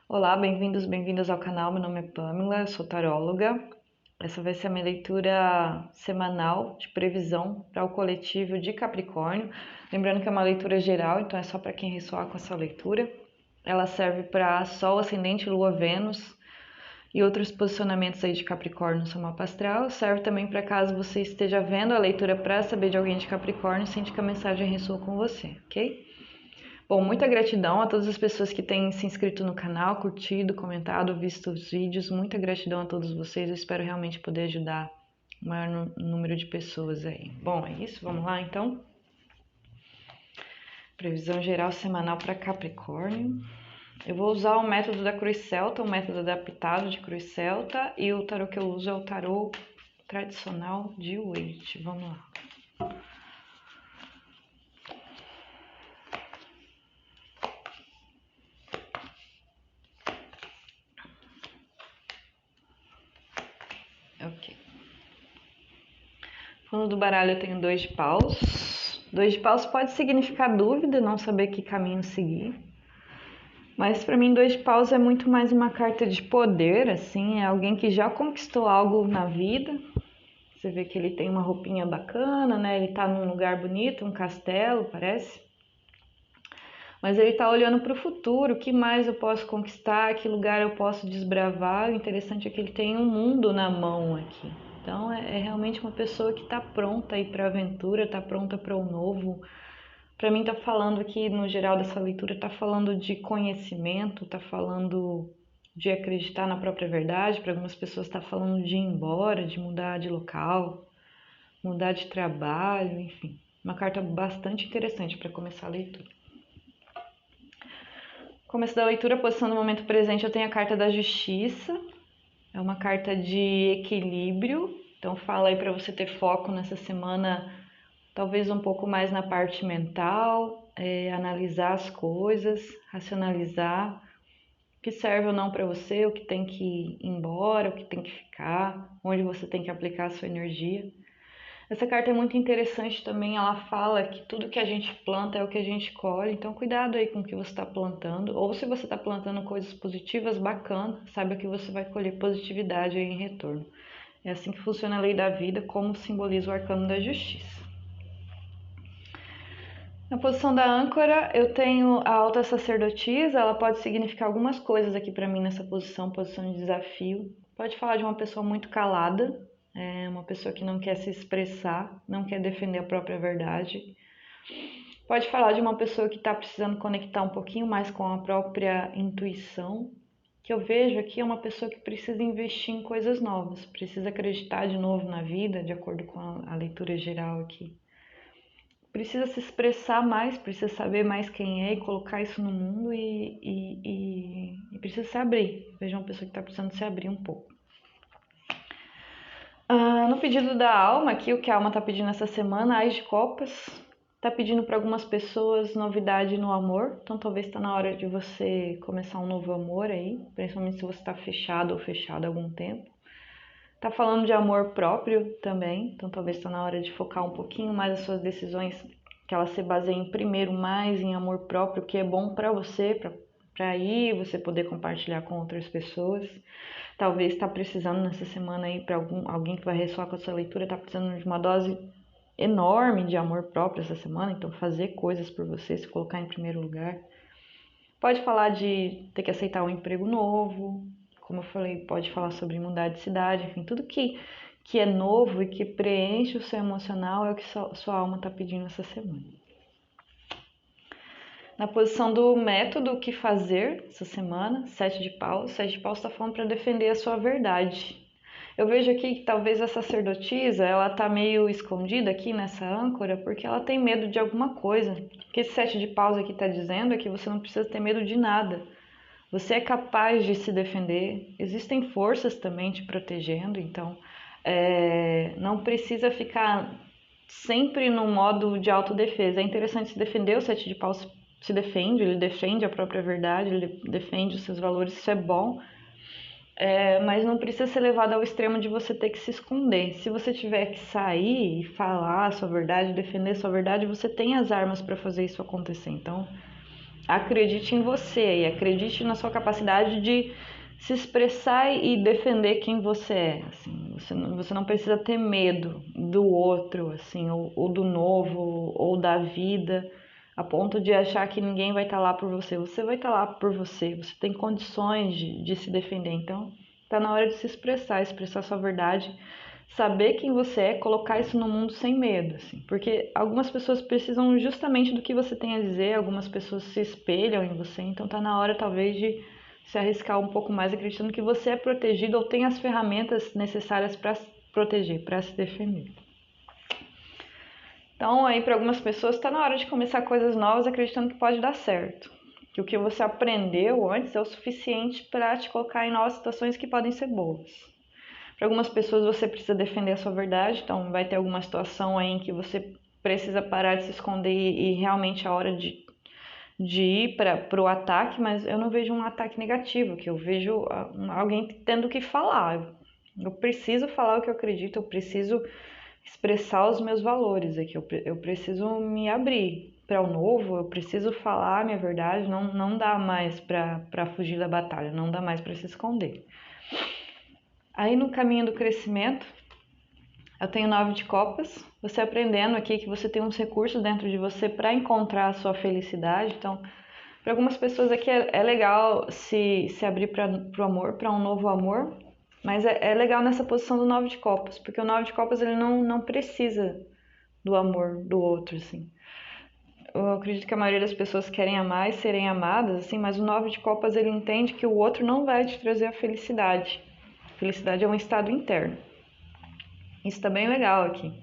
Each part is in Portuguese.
Olá, bem-vindas ao canal. Meu nome é Pamela, eu sou taróloga. Essa vai ser a minha leitura semanal de previsão para o coletivo de Capricórnio. Lembrando que é uma leitura geral, então é só para quem ressoar com essa leitura. Ela serve para Sol, Ascendente, Lua, Vênus e outros posicionamentos aí de Capricórnio no seu mapa astral. Serve também para caso você esteja vendo a leitura para saber de alguém de Capricórnio e sente que a mensagem ressoa com você, ok? Bom, muita gratidão a todas as pessoas que têm se inscrito no canal, curtido, comentado, visto os vídeos. Muita gratidão a todos vocês. Eu espero realmente poder ajudar o maior número de pessoas aí. Bom, é isso. Vamos lá então. Previsão geral semanal para Capricórnio. Eu vou usar o método da Cruz Celta, o método adaptado de Cruz Celta, e o tarô que eu uso é o tarô tradicional de Waite. Vamos lá. Ok. Fundo do baralho eu tenho 2 de paus. 2 de paus pode significar dúvida, não saber que caminho seguir. Mas para mim 2 de paus é muito mais uma carta de poder, assim, é alguém que já conquistou algo na vida. Você vê que ele tem uma roupinha bacana, né? Ele tá num lugar bonito, um castelo, parece. Mas ele tá olhando para o futuro, o que mais eu posso conquistar, que lugar eu posso desbravar. O interessante é que ele tem um mundo na mão aqui. Então é realmente uma pessoa que está pronta aí para a aventura, está pronta para o novo. Para mim tá falando aqui no geral dessa leitura, tá falando de conhecimento, tá falando de acreditar na própria verdade. Para algumas pessoas tá falando de ir embora, de mudar de local, mudar de trabalho, enfim. Uma carta bastante interessante para começar a leitura. Começo da leitura, posição do momento presente, eu tenho a carta da justiça. É uma carta de equilíbrio. Então fala aí para você ter foco nessa semana, talvez um pouco mais na parte mental, analisar as coisas, racionalizar o que serve ou não para você, o que tem que ir embora, o que tem que ficar, onde você tem que aplicar a sua energia. Essa carta é muito interessante também, ela fala que tudo que a gente planta é o que a gente colhe, então cuidado aí com o que você está plantando, ou se você está plantando coisas positivas, bacana, saiba que você vai colher positividade aí em retorno. É assim que funciona a lei da vida, como simboliza o arcano da justiça. Na posição da âncora, eu tenho a alta sacerdotisa, ela pode significar algumas coisas aqui para mim nessa posição de desafio. Pode falar de uma pessoa muito calada, uma pessoa que não quer se expressar, não quer defender a própria verdade. Pode falar de uma pessoa que está precisando conectar um pouquinho mais com a própria intuição. Que eu vejo aqui é uma pessoa que precisa investir em coisas novas, precisa acreditar de novo na vida, de acordo com a leitura geral aqui. Precisa se expressar mais, precisa saber mais quem é e colocar isso no mundo e precisa se abrir. Veja uma pessoa que está precisando se abrir um pouco. No pedido da alma, aqui o que a alma está pedindo essa semana, Ás de Copas, está pedindo para algumas pessoas novidade no amor, então talvez está na hora de você começar um novo amor aí, principalmente se você está fechado ou fechado há algum tempo. Tá falando de amor próprio também, então talvez está na hora de focar um pouquinho mais as suas decisões, que elas se baseiem primeiro mais em amor próprio, que é bom para você, para aí você poder compartilhar com outras pessoas. Talvez está precisando nessa semana aí para alguém que vai ressoar com a sua leitura, está precisando de uma dose enorme de amor próprio essa semana, então fazer coisas por você, se colocar em primeiro lugar. Pode falar de ter que aceitar um emprego novo, como eu falei, pode falar sobre mudar de cidade, enfim, tudo que é novo e que preenche o seu emocional é o que sua alma está pedindo essa semana. Na posição do método, o que fazer essa semana, 7 de paus. 7 de paus está falando para defender a sua verdade. Eu vejo aqui que talvez a sacerdotisa, ela tá meio escondida aqui nessa âncora, porque ela tem medo de alguma coisa. O que esse 7 de paus aqui está dizendo é que você não precisa ter medo de nada. Você é capaz de se defender, existem forças também te protegendo, então não precisa ficar sempre no modo de autodefesa. É interessante se defender, o 7 de paus se defende, ele defende a própria verdade, ele defende os seus valores, isso é bom, mas não precisa ser levado ao extremo de você ter que se esconder. Se você tiver que sair e falar a sua verdade, defender a sua verdade, você tem as armas para fazer isso acontecer. Então, acredite em você e acredite na sua capacidade de se expressar e defender quem você é. Assim, você não precisa ter medo do outro, assim, ou do novo, ou da vida, a ponto de achar que ninguém vai estar lá por você. Você vai estar lá por você, você tem condições de se defender. Então, está na hora de se expressar sua verdade, saber quem você é, colocar isso no mundo sem medo, assim, porque algumas pessoas precisam justamente do que você tem a dizer, algumas pessoas se espelham em você, então tá na hora talvez de se arriscar um pouco mais, acreditando que você é protegido ou tem as ferramentas necessárias para se proteger, para se defender. Então, aí para algumas pessoas está na hora de começar coisas novas, acreditando que pode dar certo, que o que você aprendeu antes é o suficiente para te colocar em novas situações que podem ser boas. Para algumas pessoas você precisa defender a sua verdade, então vai ter alguma situação aí em que você precisa parar de se esconder e realmente é a hora de ir para o ataque, mas eu não vejo um ataque negativo, que eu vejo alguém tendo que falar. Eu preciso falar o que eu acredito, eu preciso expressar os meus valores aqui, eu preciso me abrir para o novo, eu preciso falar a minha verdade, não dá mais para fugir da batalha, não dá mais para se esconder. Aí no caminho do crescimento, eu tenho 9 de copas, você aprendendo aqui que você tem uns recursos dentro de você para encontrar a sua felicidade. Então, para algumas pessoas aqui é legal se abrir para o amor, para um novo amor, mas é legal nessa posição do 9 de copas, porque o 9 de copas ele não precisa do amor do outro, assim. Eu acredito que a maioria das pessoas querem amar e serem amadas, assim, mas o 9 de copas ele entende que o outro não vai te trazer a felicidade. Felicidade é um estado interno. Isso tá bem legal aqui.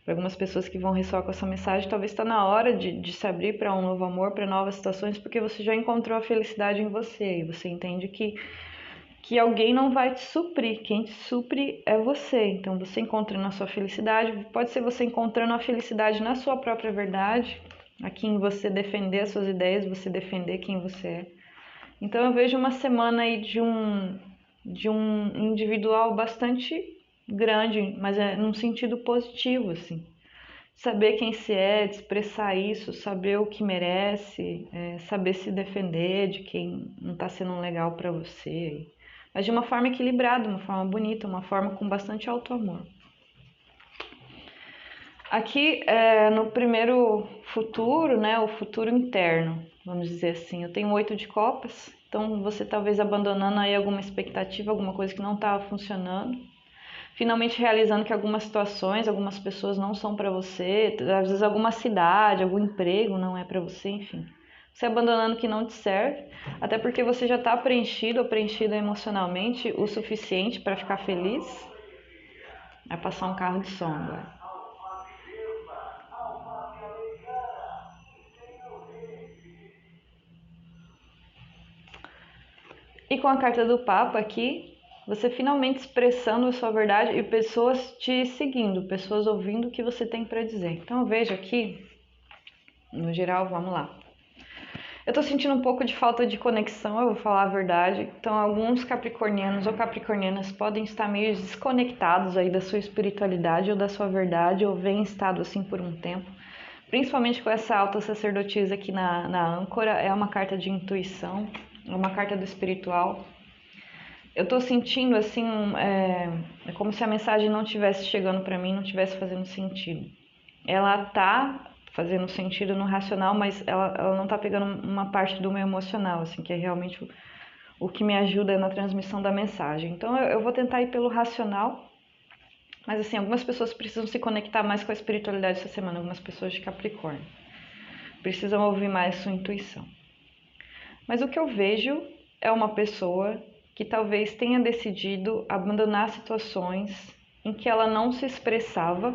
Para algumas pessoas que vão ressoar com essa mensagem, talvez está na hora de se abrir para um novo amor, para novas situações, porque você já encontrou a felicidade em você e você entende que alguém não vai te suprir. Quem te supre é você. Então, você encontrando a sua felicidade, pode ser você encontrando a felicidade na sua própria verdade, aqui em você defender as suas ideias, você defender quem você é. Então, eu vejo uma semana aí de um individual bastante grande, mas é num sentido positivo, assim. Saber quem se é, de expressar isso, saber o que merece, saber se defender de quem não está sendo legal para você. Mas de uma forma equilibrada, uma forma bonita, uma forma com bastante auto-amor. Aqui, no primeiro futuro, né, o futuro interno, vamos dizer assim, eu tenho 8 de copas, então você talvez abandonando aí alguma expectativa, alguma coisa que não estava funcionando, finalmente realizando que algumas situações, algumas pessoas não são para você, às vezes alguma cidade, algum emprego não é para você, enfim. Você abandonando o que não te serve, até porque você já está preenchido ou preenchida emocionalmente o suficiente para ficar feliz. Vai passar um carro de som agora. E com a carta do Papa aqui, você finalmente expressando a sua verdade e pessoas te seguindo, pessoas ouvindo o que você tem para dizer. Então eu vejo aqui, no geral, vamos lá. Eu tô sentindo um pouco de falta de conexão, eu vou falar a verdade. Então alguns capricornianos ou capricornianas podem estar meio desconectados aí da sua espiritualidade ou da sua verdade, ou vem estado assim por um tempo. Principalmente com essa alta sacerdotisa aqui na âncora, é uma carta de intuição, é uma carta do espiritual. Eu tô sentindo assim, é como se a mensagem não estivesse chegando para mim, não estivesse fazendo sentido. Ela tá fazendo sentido no racional, mas ela não tá pegando uma parte do meu emocional, assim, que é realmente o que me ajuda na transmissão da mensagem. Então eu vou tentar ir pelo racional, mas assim, algumas pessoas precisam se conectar mais com a espiritualidade essa semana, algumas pessoas de Capricórnio. Precisam ouvir mais sua intuição. Mas o que eu vejo é uma pessoa que talvez tenha decidido abandonar situações em que ela não se expressava.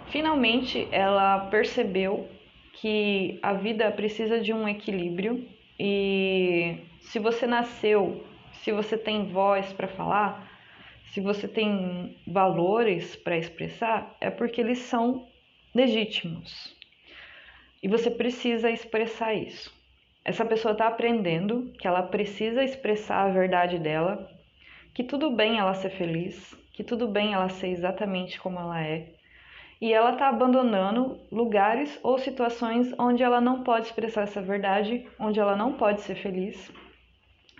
Finalmente, ela percebeu que a vida precisa de um equilíbrio e se você nasceu, se você tem voz para falar, se você tem valores para expressar, é porque eles são legítimos e você precisa expressar isso. Essa pessoa está aprendendo que ela precisa expressar a verdade dela, que tudo bem ela ser feliz, que tudo bem ela ser exatamente como ela é, e ela está abandonando lugares ou situações onde ela não pode expressar essa verdade, onde ela não pode ser feliz.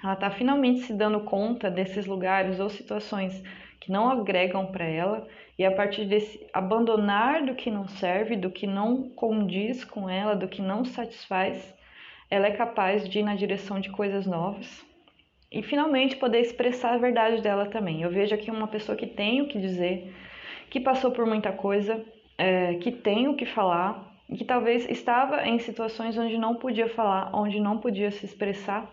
Ela está finalmente se dando conta desses lugares ou situações que não agregam para ela, e a partir desse abandonar do que não serve, do que não condiz com ela, do que não satisfaz, ela é capaz de ir na direção de coisas novas e finalmente poder expressar a verdade dela também. Eu vejo aqui uma pessoa que tem o que dizer, que passou por muita coisa, que tem o que falar, que talvez estava em situações onde não podia falar, onde não podia se expressar,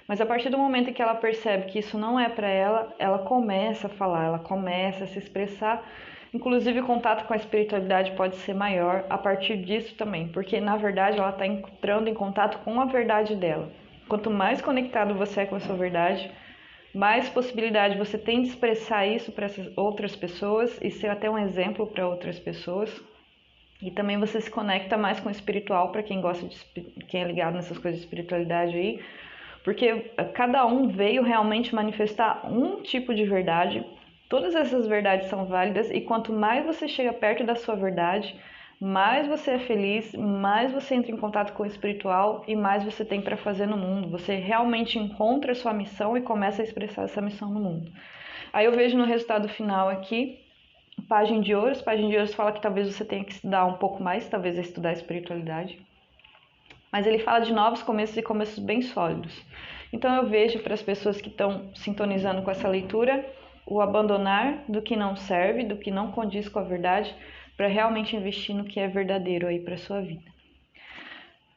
mas a partir do momento em que ela percebe que isso não é para ela, ela começa a falar, ela começa a se expressar. Inclusive o contato com a espiritualidade pode ser maior a partir disso também, porque na verdade ela está entrando em contato com a verdade dela. Quanto mais conectado você é com a sua verdade, mais possibilidade você tem de expressar isso para essas outras pessoas e ser até um exemplo para outras pessoas. E também você se conecta mais com o espiritual, para quem gosta de quem é ligado nessas coisas de espiritualidade aí, porque cada um veio realmente manifestar um tipo de verdade. Todas essas verdades são válidas e quanto mais você chega perto da sua verdade, mais você é feliz, mais você entra em contato com o espiritual e mais você tem para fazer no mundo. Você realmente encontra a sua missão e começa a expressar essa missão no mundo. Aí eu vejo no resultado final aqui, página de ouros. Página de ouros fala que talvez você tenha que estudar um pouco mais, talvez estudar espiritualidade. Mas ele fala de novos começos e começos bem sólidos. Então eu vejo para as pessoas que estão sintonizando com essa leitura o abandonar do que não serve, do que não condiz com a verdade, para realmente investir no que é verdadeiro aí para sua vida.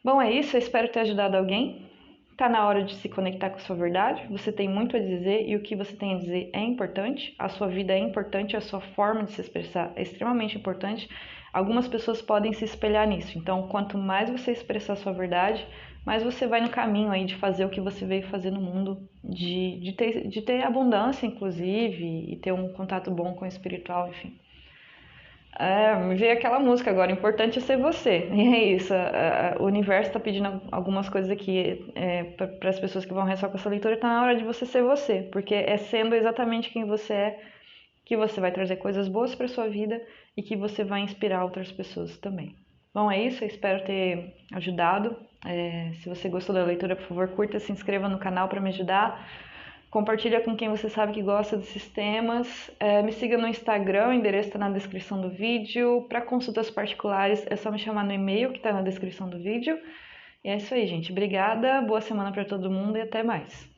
Bom, é isso, eu espero ter ajudado alguém. Está na hora de se conectar com a sua verdade, você tem muito a dizer e o que você tem a dizer é importante, a sua vida é importante, a sua forma de se expressar é extremamente importante. Algumas pessoas podem se espelhar nisso, então quanto mais você expressar a sua verdade, mais você vai no caminho aí de fazer o que você veio fazer no mundo, de ter abundância inclusive, e ter um contato bom com o espiritual, enfim. Me veio aquela música agora, importante é ser você. E é isso, o universo está pedindo algumas coisas aqui para as pessoas que vão rezar com essa leitura, está na hora de você ser você, porque é sendo exatamente quem você é que você vai trazer coisas boas para sua vida e que você vai inspirar outras pessoas também. Bom, é isso, eu espero ter ajudado. Se você gostou da leitura, por favor, curta, se inscreva no canal para me ajudar. Compartilha com quem você sabe que gosta desses temas. Me siga no Instagram, o endereço está na descrição do vídeo. Para consultas particulares, é só me chamar no e-mail que está na descrição do vídeo. E é isso aí, gente. Obrigada, boa semana para todo mundo e até mais.